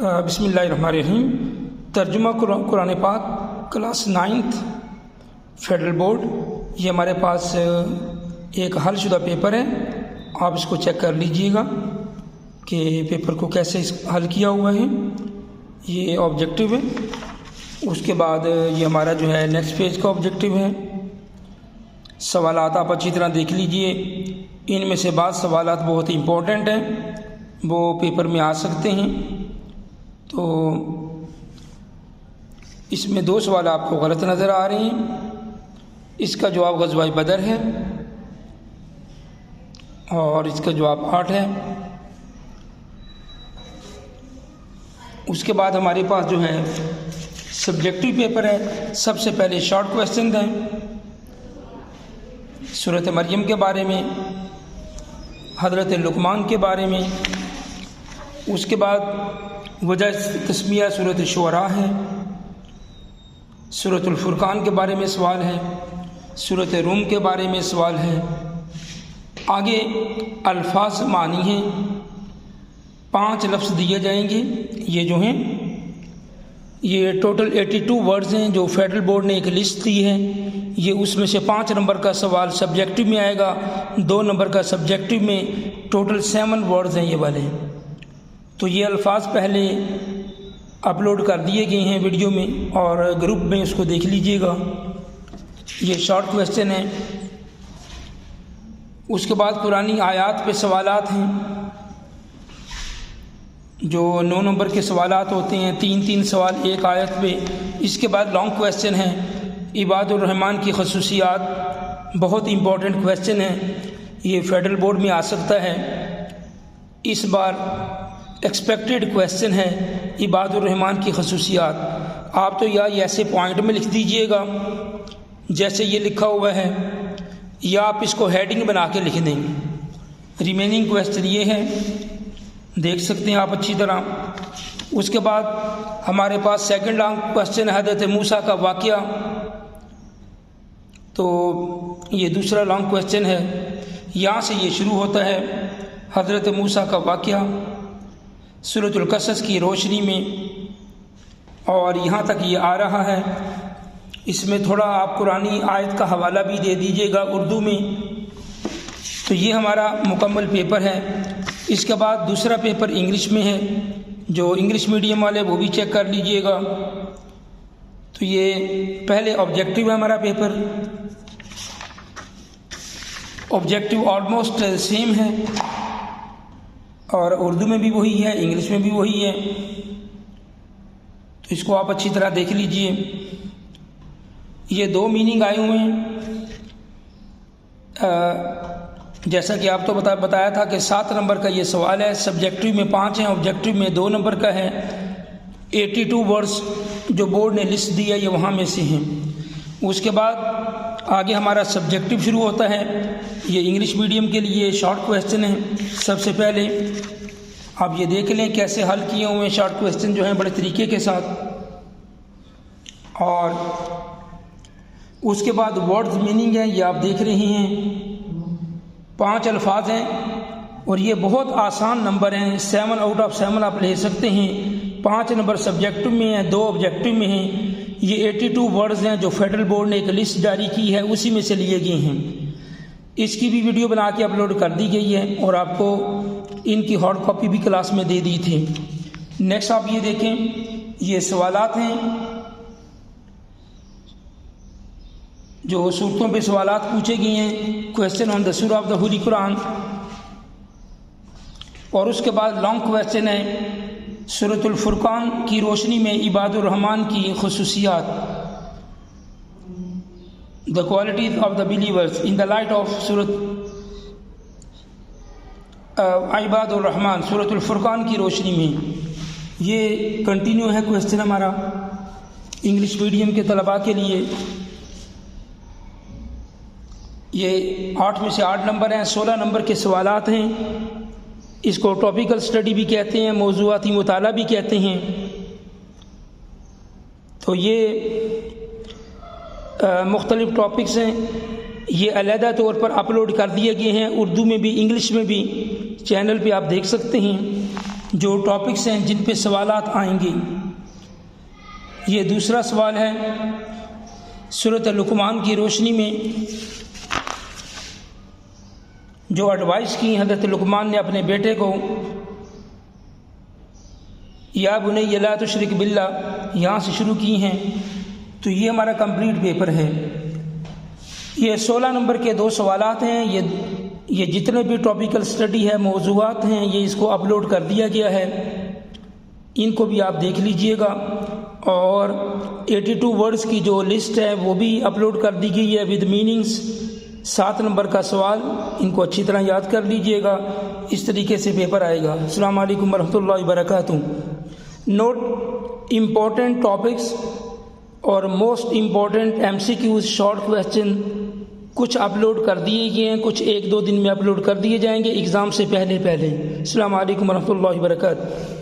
بسم اللہ الرحمن الرحیم۔ ترجمہ قرآن پاک کلاس 9 فیڈرل بورڈ۔ یہ ہمارے پاس ایک حل شدہ پیپر ہے، آپ اس کو چیک کر لیجئے گا کہ پیپر کو کیسے حل کیا ہوا ہے۔ یہ آبجیکٹو ہے، اس کے بعد یہ ہمارا جو ہے نیکسٹ پیج کا آبجیکٹو ہے۔ سوالات آپ اچھی طرح دیکھ لیجئے، ان میں سے بعض سوالات بہت امپورٹنٹ ہیں، وہ پیپر میں آ سکتے ہیں۔ تو اس میں 2 سوال آپ کو غلط نظر آ رہے ہیں، اس کا جواب غزوہ بدر ہے اور اس کا جواب 8 ہے۔ اس کے بعد ہمارے پاس جو ہے سبجیکٹو پیپر ہے۔ سب سے پہلے شارٹ کویسچن ہیں سورۃ مریم کے بارے میں، حضرت لقمان کے بارے میں۔ اس کے بعد وجہ تسمیہ سورۃ شعراء ہے، سورۃ الفرقان کے بارے میں سوال ہے، سورۃ روم کے بارے میں سوال ہے۔ آگے الفاظ معنی ہیں، 5 لفظ دیے جائیں گے۔ یہ جو ہیں یہ ٹوٹل 82 ورڈز ہیں جو فیڈرل بورڈ نے ایک لسٹ دی ہے۔ یہ اس میں سے 5 نمبر کا سوال سبجیکٹو میں آئے گا، 2 نمبر کا سبجیکٹو میں، ٹوٹل 7 ورڈز ہیں یہ والے۔ تو یہ الفاظ پہلے اپلوڈ کر دیے گئے ہیں ویڈیو میں، اور گروپ میں اس کو دیکھ لیجئے گا۔ یہ شارٹ کویسچن ہے۔ اس کے بعد قرآنی آیات پہ سوالات ہیں، جو 9 نمبر کے سوالات ہوتے ہیں، 3 سوال ایک آیت پہ۔ اس کے بعد لانگ کویسچن ہے، عباد الرحمن کی خصوصیات، بہت امپورٹنٹ کویسچن ہے، یہ فیڈرل بورڈ میں آ سکتا ہے۔ اس بار ایکسپیکٹڈ کویسچن ہے عباد الرحمن کی خصوصیات۔ آپ تو یا ایسے پوائنٹ میں لکھ دیجئے گا جیسے یہ لکھا ہوا ہے، یا آپ اس کو ہیڈنگ بنا کے لکھ دیں۔ ریمیننگ کویسچن یہ ہے، دیکھ سکتے ہیں آپ اچھی طرح۔ اس کے بعد ہمارے پاس سیکنڈ لانگ کویسچن ہے حضرت موسیٰ کا واقعہ، تو یہ دوسرا لانگ کویسچن ہے۔ یہاں سے یہ شروع ہوتا ہے، حضرت موسیٰ کا واقعہ سورۃ القصص کی روشنی میں، اور یہاں تک یہ آ رہا ہے۔ اس میں تھوڑا آپ قرآنی آیت کا حوالہ بھی دے دیجئے گا اردو میں۔ تو یہ ہمارا مکمل پیپر ہے۔ اس کے بعد دوسرا پیپر انگلش میں ہے، جو انگلش میڈیم والے وہ بھی چیک کر لیجئے گا۔ تو یہ پہلے آبجیکٹو ہے ہمارا پیپر، آبجیکٹو آلموسٹ سیم ہے، اور اردو میں بھی وہی ہے، انگلش میں بھی وہی ہے۔ تو اس کو آپ اچھی طرح دیکھ لیجئے۔ یہ 2 میننگ آئے ہوئے ہیں، جیسا کہ آپ تو بتایا تھا کہ 7 نمبر کا یہ سوال ہے، سبجیکٹو میں 5 ہیں، آبجیکٹو میں 2 نمبر کا ہے۔ 82 ورڈز جو بورڈ نے لسٹ دی ہے یہ وہاں میں سے ہیں۔ اس کے بعد آگے ہمارا سبجیکٹو شروع ہوتا ہے، یہ انگلش میڈیم کے لیے شارٹ کویسچن ہے۔ سب سے پہلے آپ یہ دیکھ لیں کیسے حل کیے ہوئے ہیں شارٹ کویسچن جو ہیں، بڑے طریقے کے ساتھ۔ اور اس کے بعد ورڈز میننگ ہے، یہ آپ دیکھ رہے ہیں، 5 الفاظ ہیں، اور یہ بہت آسان نمبر ہیں، 7 آؤٹ آف 7 آپ لے سکتے ہیں۔ 5 نمبر سبجیکٹو میں ہیں، 2 آبجیکٹو میں ہیں۔ یہ 82 ورڈز ہیں جو فیڈرل بورڈ نے ایک لسٹ جاری کی ہے، اسی میں سے لیے گئے ہیں۔ اس کی بھی ویڈیو بنا کے اپلوڈ کر دی گئی ہے، اور آپ کو ان کی ہارڈ کاپی بھی کلاس میں دے دی تھی۔ نیکسٹ آپ یہ دیکھیں، یہ سوالات ہیں جو سورتوں پہ سوالات پوچھے گئے ہیں، کویسچن آن دا سورہ آف دا ہولی قرآن۔ اور اس کے بعد لانگ کویسچن ہے سورۃ الفرقان کی روشنی میں عباد الرحمن کی خصوصیات، the qualities of the believers in the light of سورۃ عباد الرحمن، سورۃ الفرقان کی روشنی میں۔ یہ کنٹینیو ہے کویسچن ہمارا انگلش میڈیم کے طلباء کے لیے۔ یہ 8 میں سے 8 نمبر ہیں، 16 نمبر کے سوالات ہیں۔ اس کو ٹاپیکل سٹڈی بھی کہتے ہیں، موضوعاتی مطالعہ بھی کہتے ہیں۔ تو یہ مختلف ٹاپکس ہیں، یہ علیحدہ طور پر اپلوڈ کر دیے گئے ہیں، اردو میں بھی انگلش میں بھی، چینل پہ آپ دیکھ سکتے ہیں۔ جو ٹاپکس ہیں جن پہ سوالات آئیں گے. یہ دوسرا سوال ہے سورۃ لقمان کی روشنی میں جو ایڈوائس کی حضرت لقمان نے اپنے بیٹے کو، یا بنی لا تشرک باللہ، یہاں سے شروع کی ہیں. تو یہ ہمارا کمپلیٹ پیپر ہے. یہ 16 نمبر کے 2 سوالات ہیں. یہ جتنے بھی ٹاپیکل سٹڈی ہے، موضوعات ہیں، یہ اس کو اپلوڈ کر دیا گیا ہے. ان کو بھی آپ دیکھ لیجئے گا. اور 82 ورڈز کی جو لسٹ ہے وہ بھی اپلوڈ کر دی گئی ہے ود میننگز. 7 نمبر کا سوال، ان کو اچھی طرح یاد کر لیجئے گا. اس طریقے سے پیپر آئے گا. السلام علیکم ورحمۃ اللہ وبرکاتہ. نوٹ امپورٹنٹ ٹاپکس اور most important MCQs short question کچھ اپلوڈ کر دیے گئے ہیں، کچھ 1-2 دن میں اپلوڈ کر دیے جائیں گے ایگزام سے پہلے. السلام علیکم ورحمۃ اللہ وبرکاتہ.